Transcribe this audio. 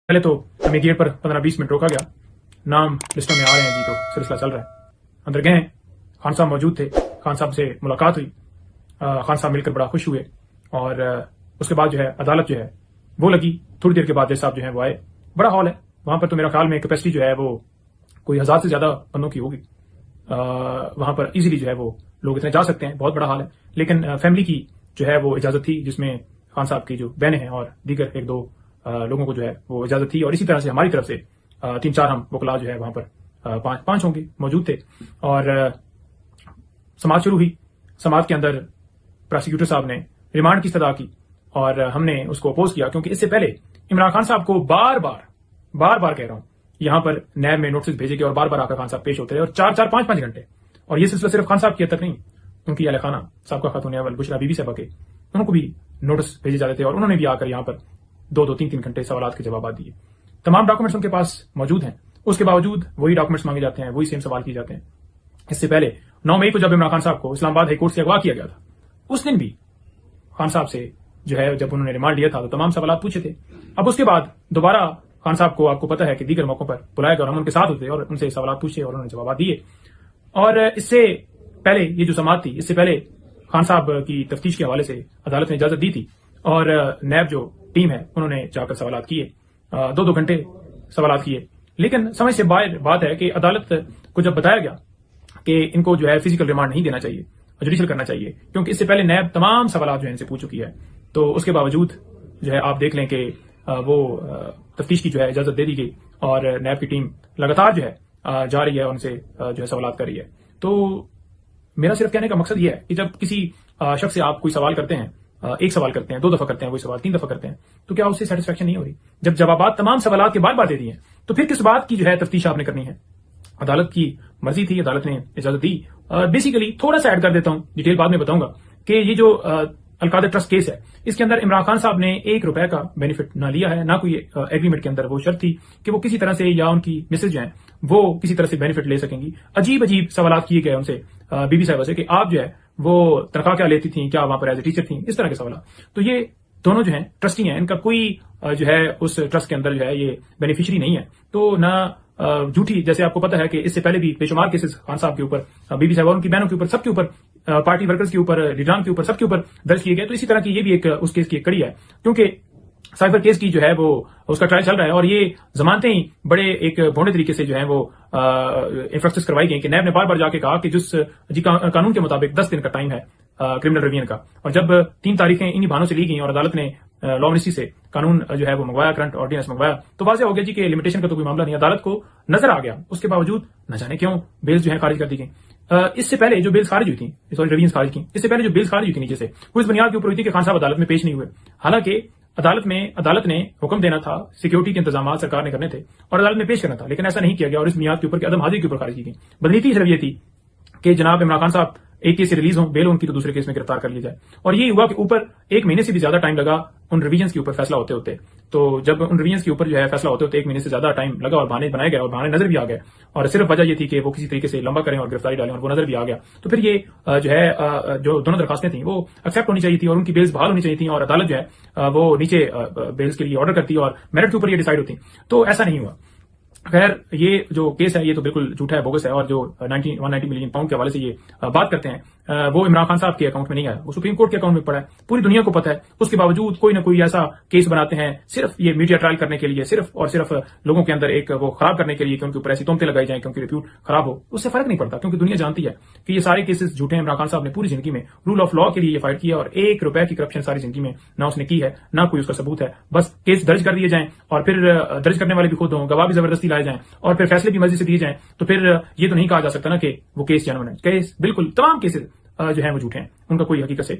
पहले तो हमें गेट पर 15-20 मिनट रोका गया। नाम लिस्टों में आ रहे हैं जी, तो सिलसिला चल रहा है। अंदर गए, खान साहब मौजूद थे, खान साहब से मुलाकात हुई। खान साहब मिलकर बड़ा खुश हुए और उसके बाद जो है अदालत जो है वो लगी। थोड़ी देर के बाद जज साहब जो है वो आए। बड़ा हॉल है वहां पर, तो मेरा ख्याल में कैपेसिटी जो है वो कोई 1000 से ज्यादा बंदों की होगी। वहां पर इजीली जो है वो लोग इतने जा सकते हैं, बहुत बड़ा हॉल है। लेकिन फैमिली की जो है वो इजाजत थी, जिसमें खान साहब की जो बहनें हैं और दीगर 1-2 लोगों को जो है वो इजाजत थी। और इसी तरह से हमारी तरफ से 3-4 हम वकला जो है वहां पर 5 होंगे मौजूद थे। और समाअत शुरू हुई। समाअत के अंदर प्रोसिक्यूटर साहब ने रिमांड की इस्तदा की और हमने उसको अपोज किया, क्योंकि इससे पहले इमरान खान साहब को बार बार कह रहा हूं, यहां पर नैब में नोटिस भेजे गए और बार बार आकर खान साहब पेश होते रहे और 4-4, 5-5 घंटे। और ये सिलसिला सिर्फ खान साहब की हद तक नहीं, उनकी अहले खाना साहब खातून अव्वल बुशरा बीबी साहबा के, उनको भी नोटिस भेजे जाते थे और उन्होंने भी आकर यहां पर 2-2, 3-3 घंटे सवालात के जवाब दिए। तमाम डॉक्यूमेंट्स उनके पास मौजूद हैं, उसके बावजूद वही डॉक्यूमेंट्स मांगे जाते हैं, वही सेम सवाल किए जाते हैं। इससे पहले 9 मई को जब इमरान खान साहब को इस्लामाबाद हाईकोर्ट से अगवा किया गया था, उस दिन भी खान साहब से जो है जब उन्होंने रिमांड लिया था तो तमाम सवाल पूछे थे। अब उसके बाद दोबारा खान साहब को, आपको पता है कि दीगर मौकों पर बुलाया गया और हम उनके साथ होते और उनसे सवाल पूछे और उन्होंने जवाब दिए। और इससे पहले ये जो समाअत थी, इससे पहले खान साहब की तफ्तीश के हवाले से अदालत ने इजाजत दी थी और नैब जो टीम है उन्होंने जाकर सवाल किए, 2-2 घंटे सवाल किए। लेकिन समझ से बाहर बात है कि अदालत को जब बताया गया कि इनको जो है फिजिकल रिमांड नहीं देना चाहिए, जुडिशियल करना चाहिए, क्योंकि इससे पहले नैब तमाम सवाल जो है इनसे पूछ चुकी है, तो उसके बावजूद जो है आप देख लें कि वो तफ्तीश की जो है इजाजत दे दी गई और नैब की टीम लगातार जो है जा रही है, उनसे जो है सवाल कर रही है। तो मेरा सिर्फ कहने का मकसद ये है कि जब किसी शख्स से आप कोई सवाल करते हैं, एक सवाल करते हैं, 2 दफा करते हैं, वही सवाल 3 दफा करते हैं, तो क्या उससे सेटिस्फेक्शन नहीं हो रही? जब जवाबात तमाम सवालात के बार-बार दे दिए हैं, तो फिर किस बात की जो है तफ्तीश आपने करनी है? अदालत की मर्जी थी, अदालत ने इजाजत दी। बेसिकली थोड़ा सा ऐड कर देता हूं, डिटेल बाद में बताऊंगा कि ये जो अलकादर ट्रस्ट केस है, इसके अंदर इमरान खान साहब ने 1 रुपए का बेनिफिट ना लिया है, ना कोई एग्रीमेंट के अंदर वो शर्त थी कि वो किसी तरह से या उनकी मिसेज जो है वो किसी तरह से बेनिफिट ले सकेंगी। अजीब अजीब सवाल किए गए उनसे बीबी साहबा से कि आप जो है वो तनख्वाह क्या लेती थी, क्या वहां पर एज ए टीचर थी, इस तरह के सवाल। तो ये दोनों जो है ट्रस्टी हैं, इनका कोई जो है उस ट्रस्ट के अंदर जो है ये बेनिफिशियरी नहीं है। तो ना झूठी, जैसे आपको पता है कि इससे पहले भी बेशुमार केसेस खान साहब के ऊपर, बीबी साहब और उनकी बहनों के ऊपर, सबके ऊपर, पार्टी वर्कर्स के ऊपर, लीडरान के ऊपर, सबके ऊपर दर्ज किए गए। तो इसी तरह की ये भी एक उस केस की एक कड़ी है, क्योंकि साइबर केस की जो है वो उसका ट्रायल चल रहा है और ये जमानतें ही बड़े एक भोंडे तरीके से जो है वो इंफ्रास्ट्रक्चर करवाई गई कि नैब ने बार बार जाके कहा कि जिस कानून के मुताबिक 10 दिन का टाइम है क्रिमिनल रिवीजन का, और जब 3 तारीखें इन्हीं बहानों से ली गई और अदालत ने लॉ मिनिस्ट्री से कानून जो है वो मंगवाया, करंट ऑर्डिनेंस मंगवाया, तो वाज़ेह हो गया जी कि लिमिटेशन का तो कोई मामला नहीं। अदालत को नजर आ गया, उसके बावजूद न जाने क्यों बेल जो है खारिज कर दी गई। इससे पहले जो बेल खारिज हुई थी, सॉरी रिवीजन खारिज की, इससे पहले जो बेल खारिज हुई थी नीचे से, वो इस बुनियाद के ऊपर हुई थी कि खान साहब अदालत में पेश नहीं हुए। हालांकि अदालत ने हुक्म देना था, सिक्योरिटी के इंतजाम सरकार ने करने थे और अदालत में पेश करना था, लेकिन ऐसा नहीं किया गया और इस बुनियाद के ऊपर अदम हाजिरी के ऊपर खारिज की गई। बदनीति सिर्फ ये थी कि जनाब इमरान खान साहब एक केस से रिलीज हो, बेल उनकी तो दूसरे केस में गिरफ्तार कर लिया जाए। और ये हुआ कि ऊपर 1 महीने से भी ज्यादा टाइम लगा उन रिवीजन के ऊपर फैसला होते होते। तो जब उन रिवीजन के ऊपर जो है फैसला होते होते 1 महीने से ज्यादा टाइम लगा और बहाने बनाए गए और बहाने नजर भी आ गए, और सिर्फ वजह ये थी कि वो किसी तरीके से लंबा करें और गिरफ्तारी डालें, और वो नजर भी आ गया। तो फिर ये जो है जो दोनों दरखास्तें थी वो एक्सेप्ट होनी चाहिए थी और उनकी बेल्स बहाल होनी चाहिए थी और अदालत जो है वो नीचे बेल्स के लिए ऑर्डर करती और मेरिट के ऊपर ये डिसाइड होती। तो ऐसा नहीं हुआ। खैर, ये जो केस है ये तो बिल्कुल झूठा है, बोगस है, और जो 190 मिलियन पाउंड के हवाले से ये बात करते हैं वो इमरान खान साहब के अकाउंट में नहीं आया, वो सुप्रीम कोर्ट के अकाउंट में पड़ा है, पूरी दुनिया को पता है। उसके बावजूद कोई ना कोई ऐसा केस बनाते हैं सिर्फ ये मीडिया ट्रायल करने के लिए, सिर्फ और सिर्फ लोगों के अंदर एक वो खराब करने के लिए कि उनके ऊपर ऐसी तोहमतें लगाई जाएं, क्योंकि रिप्यूट खराब हो। उससे फर्क नहीं पड़ता, क्योंकि दुनिया जानती है कि ये सारे केसेस झूठे हैं। इमरान खान साहब ने पूरी जिंदगी में रूल ऑफ लॉ के लिए फाइट किया और 1 रुपए की करप्शन सारी जिंदगी में ना उसने की है, ना कोई उसका सबूत है। बस केस दर्ज कर दिए जाएं और फिर दर्ज करने वाले भी खुद हों, गवाह भी जबरदस्ती लाए जाएं और फिर फैसले भी मर्जी से दिए जाएं, तो फिर ये तो नहीं कहा जा सकता ना कि वो केस जेन्युइन है। केस बिल्कुल तमाम केसेस जो है वो झूठे हैं, उनका कोई हकीकत से